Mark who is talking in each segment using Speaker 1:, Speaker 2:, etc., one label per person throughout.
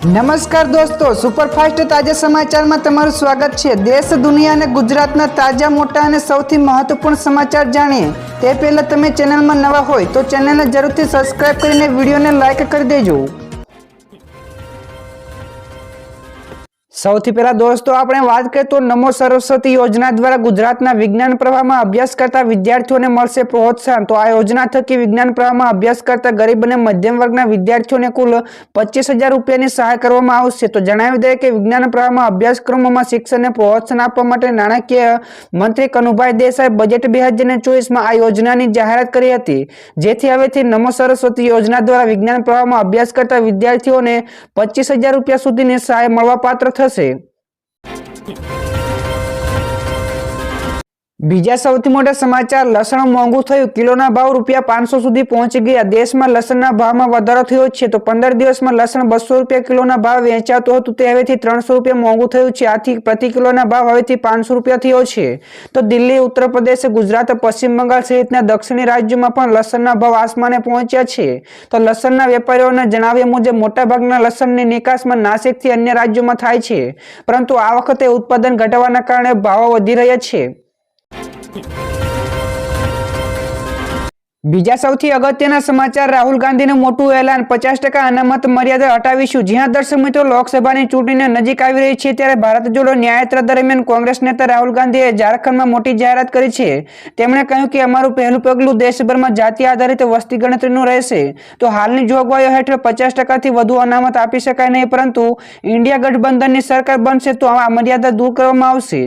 Speaker 1: નમસ્કાર દોસ્તો, સુપરફાસ્ટ તાજા સમાચારમાં તમારું સ્વાગત છે। દેશ, દુનિયા અને ગુજરાતના તાજા, મોટા અને સૌથી મહત્વપૂર્ણ સમાચાર જાણીએ તે પહેલા તમે ચેનલમાં નવા હોય તો ચેનલને જરૂરથી સબસ્ક્રાઇબ કરીને વિડીયોને લાઇક કરી દેજો। સૌથી પહેલા દોસ્તો આપણે વાત કરીએ તો નમો સરસ્વતી યોજના દ્વારા ગુજરાતના વિજ્ઞાન પ્રવાહમાં અભ્યાસ કરતા વિદ્યાર્થીઓને મળશે પ્રોત્સાહન। તો આ યોજના થકી વિજ્ઞાન પ્રવાહમાં અભ્યાસ કરતા ગરીબ અને મધ્યમ વર્ગના વિદ્યાર્થીઓને કુલ 25,000 રૂપિયાની સહાય કરવામાં આવશે। તો જણાવી દઈએ કે વિજ્ઞાન પ્રવાહમાં અભ્યાસક્રમોમાં શિક્ષણને પ્રોત્સાહન આપવા માટે નાણાકીય મંત્રી કનુભાઈ દેસાઈ બજેટ 2024માં આ યોજનાની જાહેરાત કરી હતી, જેથી હવેથી નમો સરસ્વતી યોજના દ્વારા વિજ્ઞાન પ્રવાહમાં અભ્યાસ કરતા વિદ્યાર્થીઓને 25,000 રૂપિયા સુધીની સહાય મળવાપાત્ર થશે। બીજા સૌથી મોટા સમાચાર, લસણ મોંઘું થયું, કિલોના ભાવ ₹500 સુધી પહોંચી ગયા। દેશમાં લસણના ભાવમાં વધારો થયો છે। તો 15 દિવસમાં લસણ 200 રૂપિયા કિલોના ભાવ વેચાતું હતું તે હવેથી 300 રૂપિયા મોંઘું થયું છે। આથી પ્રતિ કિલોના ભાવ હવેથી 500 રૂપિયા થયો છે। તો દિલ્હી, ઉત્તર પ્રદેશ, ગુજરાત, પશ્ચિમ બંગાળ સહિતના દક્ષિણી રાજ્યોમાં પણ લસણના ભાવ આસમાને પહોંચ્યા છે। તો લસણના વેપારીઓના જણાવ્યા મુજબ મોટાભાગના લસણની નિકાસમાં નાસિકથી અન્ય રાજ્યોમાં થાય છે, પરંતુ આ વખતે ઉત્પાદન ઘટવાના કારણે ભાવો વધી રહ્યા છે। બીજા સૌથી અગત્યના સમાચાર, રાહુલ ગાંધીનું મોટું એલાન, 50% અનામત મર્યાદા હટાવીશું। જ્યાં દર્શક મિત્રો લોકસભાની ચૂંટણીને નજીક આવી રહી છે ત્યારે ભારત જોડો ન્યાયયાત્રા દરમિયાન કોંગ્રેસ નેતા રાહુલ ગાંધીએ ઝારખંડમાં મોટી જાહેરાત કરી છે। તેમણે કહ્યું કે અમારું પહેલું પગલું દેશભરમાં જાતિ આધારિત વસ્તી ગણતરીનું રહેશે। તો હાલની જોગવાઈઓ હેઠળ 50%થી વધુ અનામત આપી શકાય નહીં, પરંતુ ઇન્ડિયા ગઠબંધનની સરકાર બનશે તો આ મર્યાદા દૂર કરવામાં આવશે।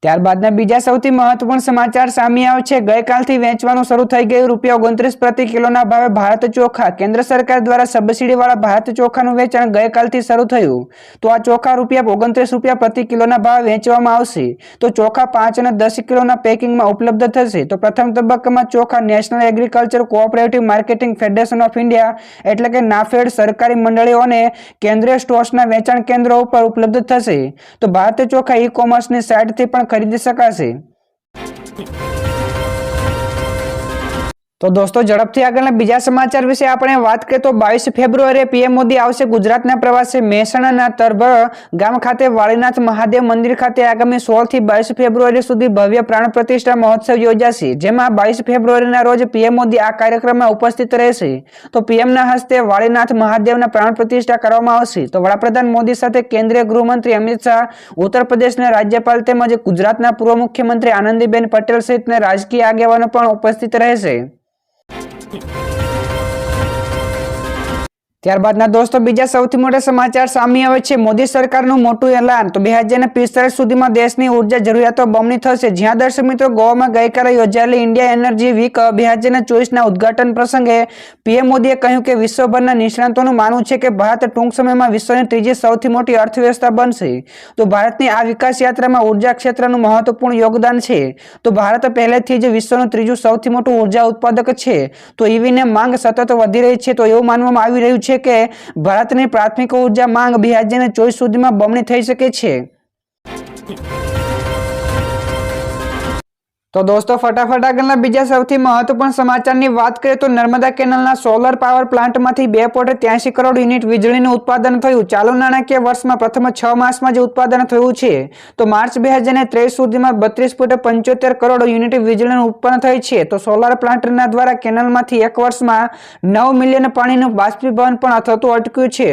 Speaker 1: ત્યારબાદના બીજા સૌથી મહત્વપૂર્ણ સમાચાર સામે આવે છે। ગઈકાલથી વેચવાનું શરૂ થઈ ગયું ₹29 પ્રતિ કિલોના ભાવે ભારત ચોખા। કેન્દ્ર સરકાર દ્વારા સબસિડીવાળા ભારત ચોખાનું વેચાણ ગઈકાલથી શરૂ થયું। તો આ ચોખા ₹29 પ્રતિ કિલોના ભાવે વેચવામાં આવશે। તો ચોખા 5 અને 10 કિલોના પેકિંગમાં ઉપલબ્ધ થશે। તો પ્રથમ તબક્કામાં ચોખા national agriculture cooperative marketing federation of India એટલે કે નાફેડ, સરકારી મંડળીઓ અને કેન્દ્રીય સ્ટોર્સના વેચાણ કેન્દ્રો ઉપર ઉપલબ્ધ થશે। તો ભારત ચોખા ઈ કોમર્સની સાઇટથી પણ ખરીદી શકાશે। તો દોસ્તો ઝડપથી આગળના બીજા સમાચાર વિશે આપણે વાત કરીએ તો 22 ફેબ્રુઆરીએ પીએમ મોદી આવશે ગુજરાતના પ્રવાસે। મહેસાણાના તરભર ગામ ખાતે વાળીનાથ મહાદેવ મંદિર ખાતે આગામી 16 થી 22 ફેબ્રુઆરી સુધી ભવ્ય પ્રાણ પ્રતિષ્ઠા મહોત્સવ યોજાશે, જેમાં 22 ફેબ્રુઆરીના રોજ પીએમ મોદી આ કાર્યક્રમમાં ઉપસ્થિત રહેશે। તો પીએમના હસ્તે વાળીનાથ મહાદેવના પ્રાણ પ્રતિષ્ઠા કરવામાં આવશે। તો વડાપ્રધાન મોદી સાથે કેન્દ્રીય ગૃહમંત્રી અમિત શાહ, ઉત્તર પ્રદેશના રાજ્યપાલ તેમજ ગુજરાતના પૂર્વ મુખ્યમંત્રી આનંદીબેન પટેલ સહિતના રાજકીય આગેવાનો પણ ઉપસ્થિત રહેશે। ત્યારબાદના દોસ્તો બીજા સૌથી મોટા સમાચાર સામે આવે છે। મોદી સરકારનું મોટું એલાન, તો 2045 સુધીમાં દેશની ઉર્જા જરૂરિયાતો બમણી થશે। જ્યાં દર્શક મિત્રો ગોવામાં ગઈકાલે યોજાયેલી ઇન્ડિયા એનર્જી વીક 2024ના ઉદઘાટન પ્રસંગે પીએમ મોદીએ કહ્યું કે વિશ્વભરના નિષ્ણાતોનું માનવું છે કે ભારત ટૂંક સમયમાં વિશ્વની ત્રીજી સૌથી મોટી અર્થવ્યવસ્થા બનશે। તો ભારતની આ વિકાસ યાત્રામાં ઉર્જા ક્ષેત્રનું મહત્વપૂર્ણ યોગદાન છે। તો ભારત પહેલેથી જ વિશ્વનું ત્રીજું સૌથી મોટું ઉર્જા ઉત્પાદક છે। તો ઈવીની માંગ સતત વધી રહી છે। તો એવું માનવામાં આવી રહ્યું છે કે ભારતની પ્રાથમિક ઉર્જા માંગ 2024 સુધીમાં બમણી થઈ શકે છે। તો દોસ્તો ફટાફટ આગળના બીજા સૌથી મહત્વપૂર્ણ સમાચારની વાત કરીએ તો નર્મદા કેનાલના સોલર પાવર પ્લાન્ટમાંથી 2.83 કરોડ યુનિટ વીજળીનું ઉત્પાદન થયું। ચાલુ નાણાકીય વર્ષમાં પ્રથમ 6 માસમાં જ ઉત્પાદન થયું છે। તો માર્ચ 2023 સુધીમાં 32.75 કરોડ યુનિટ વીજળીનું ઉત્પન્ન થઈ છે। તો સોલર પ્લાન્ટના દ્વારા કેનાલમાંથી એક વર્ષમાં 9 મિલિયન પાણીનું બાષ્પીભવન પણ થતું અટક્યું છે।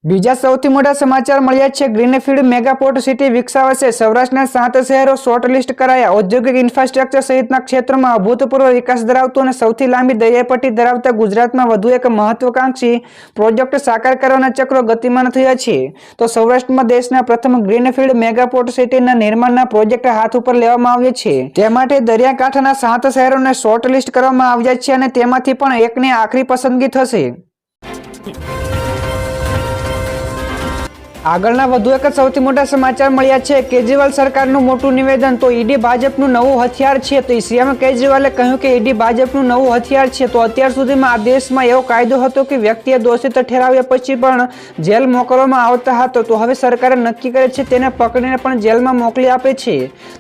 Speaker 1: બીજા સૌથી મોટા સમાચાર મળ્યા છે। ગ્રીનફિલ્ડ મેગાપોર્ટ સિટી વિકસાવાશે। સૌરાષ્ટ્રના 7 શહેરો શોર્ટલિસ્ટ કરાયા। ઔદ્યોગિક ઇન્ફ્રાસ્ટ્રક્ચર સહિતના ક્ષેત્રમાં અભૂતપૂર્વ વિકાસ ધરાવતું અને સૌથી લાંબી દરિયાપટ્ટી ધરાવતા ગુજરાતમાં વધુ એક મહત્વાકાંક્ષી પ્રોજેક્ટ સાકાર કરવાના ચક્રો ગતિમાન થયા છે। તો સૌરાષ્ટ્રમાં દેશના પ્રથમ ગ્રીનફિલ્ડ મેગાપોર્ટ સિટીના નિર્માણના પ્રોજેક્ટ હાથ ઉપર લેવામાં આવ્યા છે। તે માટે દરિયાકાંઠાના 7 શહેરોને શોર્ટલિસ્ટ કરવામાં આવ્યા છે અને તેમાંથી પણ એકની આખરી પસંદગી થશે। આગળના વધુ એક સૌથી મોટા સમાચાર મળ્યા છે કેજરીવાલ સરકારનું મોટું નિવેદન તો ઈડી ભાજપનું નવું હથિયાર છે તો સીએમ કેજરીવાલે કહ્યું કે ઈડી ભાજપનું નવું હથિયાર છે તો અત્યાર સુધીમાં આ દેશમાં એવો કાયદો હતો કે વ્યક્તિએ દોષિત ઠેરાવ્યા પછી પણ જેલ મોકલવામાં આવતા હતો તો હવે સરકારે નક્કી કરે છે તેને પકડીને પણ જેલમાં મોકલી આપે છે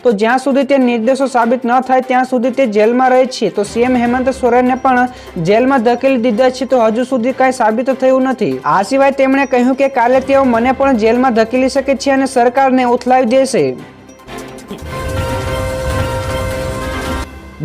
Speaker 1: તો જ્યાં સુધી તે નિર્દોષ સાબિત ન થાય ત્યાં સુધી તે જેલમાં રહે છે તો સીએમ હેમંત સોરેનને પણ જેલમાં ધકેલી દીધા છે તો હજુ સુધી કાંઈ સાબિત થયું નથી આ સિવાય તેમણે કહ્યું કે કાલે તેઓ મને પણ જેલમાં ધકેલી શકે છે અને સરકારને ઉથલાવી દેશે।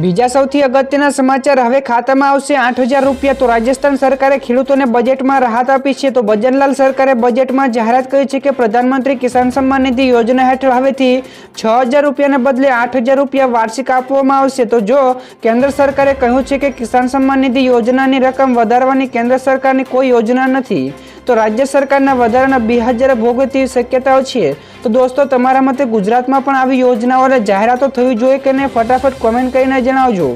Speaker 1: બીજા સૌથી અગત્યના સમાચાર હવે ખાતામાં આવશે 8,000 રૂપિયા તો રાજસ્થાન સરકારે ખેડૂતોને બજેટમાં રાહત આપી છે તો ભજનલાલ સરકારે બજેટમાં જાહેરાત કરી છે કે પ્રધાનમંત્રી કિસાન સન્માન નિધિ યોજના હેઠળ હવેથી 6,000 રૂપિયાને બદલે 8,000 રૂપિયા વાર્ષિક આપવામાં આવશે તો જો કેન્દ્ર સરકારે કહ્યું છે કે કિસાન સન્માન નિધિ યોજનાની રકમ વધારવાની કેન્દ્ર સરકારની કોઈ યોજના નથી તો રાજ્ય સરકારના વધારાના 2,000 ભોગવે તેવી શક્યતાઓ છે તો દોસ્તો તમારા મતે ગુજરાતમાં પણ આવી યોજનાઓને જાહેરાતો થવી જોઈએ કે નહીં ફટાફટ કોમેન્ટ કરીને જણાવજો।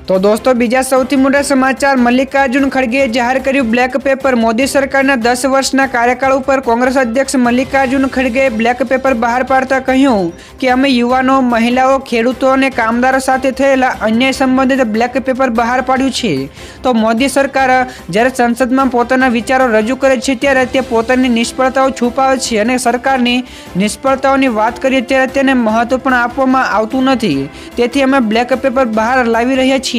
Speaker 1: તો દોસ્તો બીજા સૌથી મોટા સમાચાર મલ્લિકાર્જુન ખડગેએ જાહેર કર્યું બ્લેક પેપર મોદી સરકારના 10 વર્ષના કાર્યકાળ ઉપર કોંગ્રેસ અધ્યક્ષ મલ્લિકાર્જુન ખડગેએ બ્લેક પેપર બહાર પાડતા કહ્યું કે અમે યુવાનો મહિલાઓ ખેડૂતો અને કામદારો સાથે થયેલા અન્યાય સંબંધિત બ્લેક પેપર બહાર પાડ્યું છે તો મોદી સરકાર જ્યારે સંસદમાં પોતાના વિચારો રજૂ કરે છે ત્યારે તે પોતાની નિષ્ફળતાઓ છુપાવે છે અને સરકારની નિષ્ફળતાઓની વાત કરીએ ત્યારે તેને મહત્વ પણ આપવામાં આવતું નથી તેથી અમે બ્લેક પેપર બહાર લાવી રહ્યા છીએ।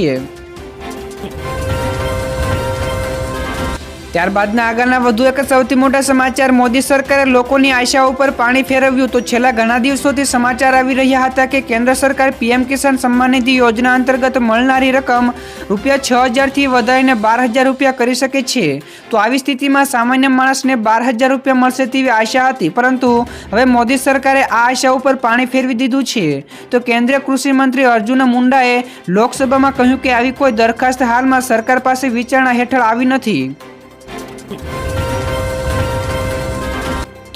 Speaker 1: ત્યારબાદના આગળના વધુ એક સૌથી મોટા સમાચાર મોદી સરકારે લોકોની આશાઓ ઉપર પાણી ફેરવ્યું તો છેલ્લા ઘણા દિવસોથી સમાચાર આવી રહ્યા હતા કે કેન્દ્ર સરકાર પીએમ કિસાન સન્માન નિધિ યોજના અંતર્ગત મળનારી રકમ રૂપિયા 6,000 થી વધારીને 12,000 રૂપિયા કરી શકે છે તો આવી સ્થિતિમાં સામાન્ય માણસને 12,000 રૂપિયા મળશે તેવી આશા હતી પરંતુ હવે મોદી સરકારે આ આશા ઉપર પાણી ફેરવી દીધું છે તો કેન્દ્રીય કૃષિ મંત્રી અર્જુન મુંડાએ લોકસભામાં કહ્યું કે આવી કોઈ દરખાસ્ત હાલમાં સરકાર પાસે વિચારણા હેઠળ આવી નથી।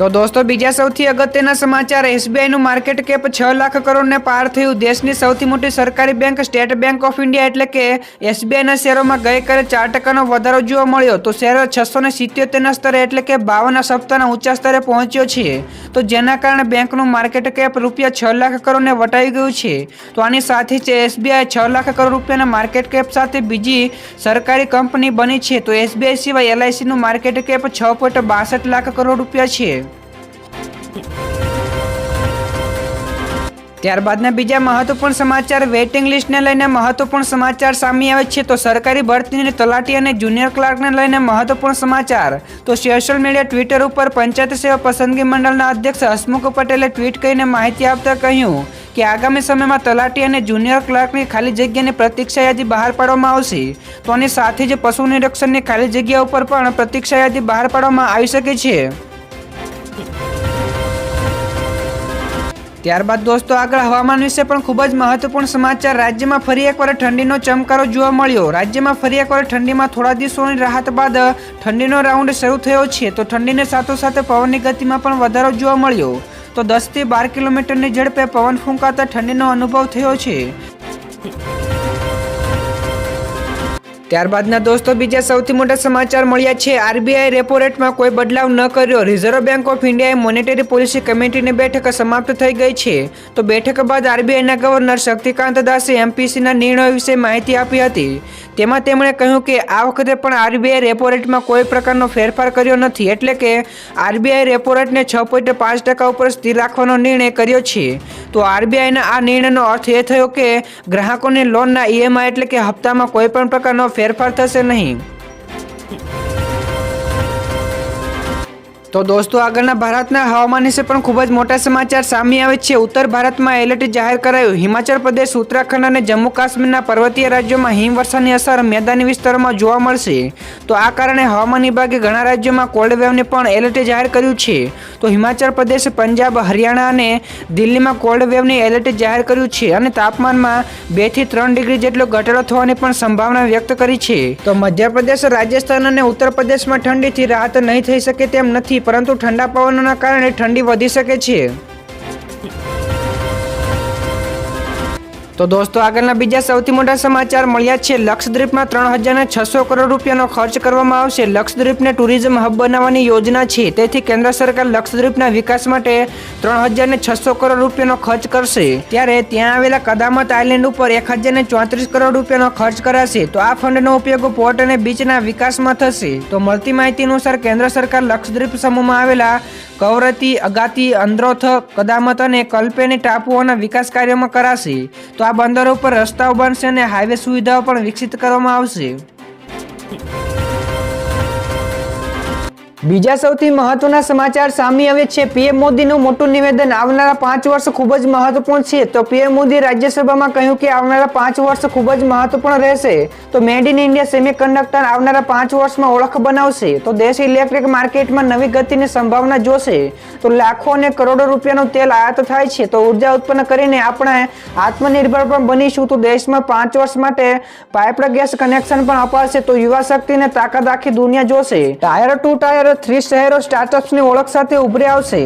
Speaker 1: તો દોસ્તો બીજા સૌથી અગત્યના સમાચાર એસબીઆઈનું માર્કેટ કેપ 6 લાખ કરોડને પાર થયું દેશની સૌથી મોટી સરકારી bank state bank of India એટલે કે એસબીઆઈના શેરોમાં ગઈકાલે 4% વધારો જોવા મળ્યો તો શેર 677ના સ્તરે એટલે કે 52 સપ્તાહના ઊંચા સ્તરે પહોંચ્યો છે તો જેના કારણે બેંકનું માર્કેટ કેપ રૂપિયા 6 લાખ કરોડને વટાવી ગયું છે તો આની સાથે જ એસબીઆઈ 6 લાખ કરોડ રૂપિયાના માર્કેટ કેપ સાથે બીજી સરકારી કંપની બની છે તો એસબીઆઈ સિવાય એલઆઈસીનું માર્કેટ કેપ 6.62 લાખ કરોડ રૂપિયા છે। ત્યારબાદના બીજા મહત્વપૂર્ણ સમાચાર વેઇટિંગ લિસ્ટને લઈને મહત્વપૂર્ણ સમાચાર સામે આવે છે તો સરકારી ભરતીની તલાટી અને જુનિયર ક્લાર્કને લઈને મહત્વપૂર્ણ સમાચાર તો સોશિયલ મીડિયા ટ્વિટર ઉપર પંચાયત સેવા પસંદગી મંડળના અધ્યક્ષ હસમુખ પટેલે ટ્વીટ કરીને માહિતી આપતા કહ્યું કે આગામી સમયમાં તલાટી અને જુનિયર ક્લાર્કની ખાલી જગ્યાની પ્રતીક્ષા યાદી બહાર પાડવામાં આવશે તો આની સાથે જ પશુ નિરીક્ષણની ખાલી જગ્યા ઉપર પણ પ્રતીક્ષા યાદી બહાર પાડવામાં આવી શકે છે। ત્યારબાદ દોસ્તો આગળ હવામાન વિશે પણ ખૂબ જ મહત્વપૂર્ણ સમાચાર રાજ્યમાં ફરી એકવાર ઠંડીનો ચમકારો જોવા મળ્યો રાજ્યમાં ફરી એકવાર ઠંડીમાં થોડા દિવસોની રાહત બાદ ઠંડીનો રાઉન્ડ શરૂ થયો છે તો ઠંડીની સાથોસાથે પવનની ગતિમાં પણ વધારો જોવા મળ્યો તો 10 થી 12 કિલોમીટરની ઝડપે પવન ફૂંકાતા ઠંડીનો અનુભવ થયો છે। ત્યારબાદના દોસ્તો બીજા સૌથી મોટા સમાચાર મળ્યા છે આરબીઆઈ રેપો રેટમાં કોઈ બદલાવ ન કર્યો રિઝર્વ બેંક ઓફ ઇન્ડિયાએ મોનેટરી પોલિસી કમિટીની બેઠક સમાપ્ત થઈ ગઈ છે તો બેઠક બાદ આરબીઆઈના ગવર્નર શક્તિકાંત દાસે એમપીસીના નિર્ણયો વિશે માહિતી આપી હતી તેમાં તેમણે કહ્યું કે આ વખતે પણ આરબીઆઈ રેપો રેટમાં કોઈ પ્રકારનો ફેરફાર કર્યો નથી એટલે કે આરબીઆઈ રેપો રેટને 6.5% ઉપર સ્થિર રાખવાનો નિર્ણય કર્યો છે તો આરબીઆઈના આ નિર્ણયનો અર્થ એ થયો કે ગ્રાહકોની લોનના ઈએમઆઈ એટલે કે હપ્તામાં કોઈ પણ પ્રકારનો ફેરફાર થશે નહીં। તો દોસ્તો આગળના ભારતના હવામાન વિશે પણ ખૂબ જ મોટા સમાચાર સામે આવે છે ઉત્તર ભારતમાં એલર્ટ જાહેર કરાયું હિમાચલ પ્રદેશ ઉત્તરાખંડ અને જમ્મુ કાશ્મીરના પર્વતીય રાજ્યોમાં હિમવર્ષાની અસર મેદાની વિસ્તારોમાં જોવા મળશે તો આ કારણે હવામાન વિભાગે ઘણા રાજ્યોમાં કોલ્ડ વેવને પણ એલર્ટ જાહેર કર્યું છે તો હિમાચલ પ્રદેશ પંજાબ હરિયાણા અને દિલ્હીમાં કોલ્ડ વેવની એલર્ટ જાહેર કર્યું છે અને તાપમાનમાં 2 થી 3 ડિગ્રી જેટલો ઘટાડો થવાની પણ સંભાવના વ્યક્ત કરી છે તો મધ્યપ્રદેશ રાજસ્થાન અને ઉત્તર પ્રદેશમાં ઠંડીથી રાહત નહીં થઈ શકે તેમ નથી પરંતુ ઠંડા પવનોના કારણે ઠંડી વધી શકે છે। તો દોસ્તો આગળના બીજા સૌથી મોટા સમાચાર મળ્યા છે. લક્ષદ્વીપમાં 3600 કરોડ રૂપિયાનો ખર્ચ કરવામાં આવશે. લક્ષદ્વીપને ટુરિઝમ હબ બનાવવાની યોજના છે, તેથી કેન્દ્ર સરકાર લક્ષદ્વીપના વિકાસ માટે 3600 કરોડ રૂપિયાનો ખર્ચ કરશે. ત્યારે ત્યાં આવેલા કદામત આઇલેન્ડ ઉપર 1034 કરોડ રૂપિયાનો ખર્ચ કરાશે. તો આ ફંડનો ઉપયોગ પોર્ટ અને બીચના વિકાસમાં થશે. તો મળતી માહિતી અનુસાર કેન્દ્ર સરકાર લક્ષદ્વીપ સમૂહમાં આવેલા કવરતી, અગાતી, અંદ્રોથ, કદામત અને કલ્પેની ટાપુઓના વિકાસ કાર્યોમાં કરાશે. તો આ બંદરો પર રસ્તાઓ બનશે અને હાઈવે સુવિધાઓ પણ વિકસિત કરવામાં આવશે. બીજા સૌથી મહત્વના સમાચાર સામે આવે છે. પીએમ મોદીનું મોટું નિવેદન. આવનારા 5 વર્ષ ખૂબ જ મહત્વપૂર્ણ છે. તો પીએમ મોદી રાજ્યસભામાં કહ્યું કે આવનારા 5 વર્ષ ખૂબ જ મહત્વપૂર્ણ રહેશે. તો મેડ ઇન ઇન્ડિયા સેમિકન્ડક્ટર આવનારા 5 વર્ષમાં ઓળખ બનાવશે. તો દેશ ઇલેક્ટ્રિક માર્કેટમાં નવી ગતિની સંભાવના જોશે. તો લાખો અને કરોડો રૂપિયાનું તેલ આયાત થાય છે. તો ઉર્જા ઉત્પન્ન કરીને આપણે આત્મનિર્ભર પણ બનીશું. તો દેશમાં 5 વર્ષ માટે પાઇપ્ડ ગેસ કનેક્શન પણ અપાશે. તો યુવા શક્તિને તાકાત આખી દુનિયા જોશે. ટાયર 2 ટાયર 3 શહેરો સ્ટાર્ટઅપ્સની ઓળખ સાથે ઉભરી આવશે.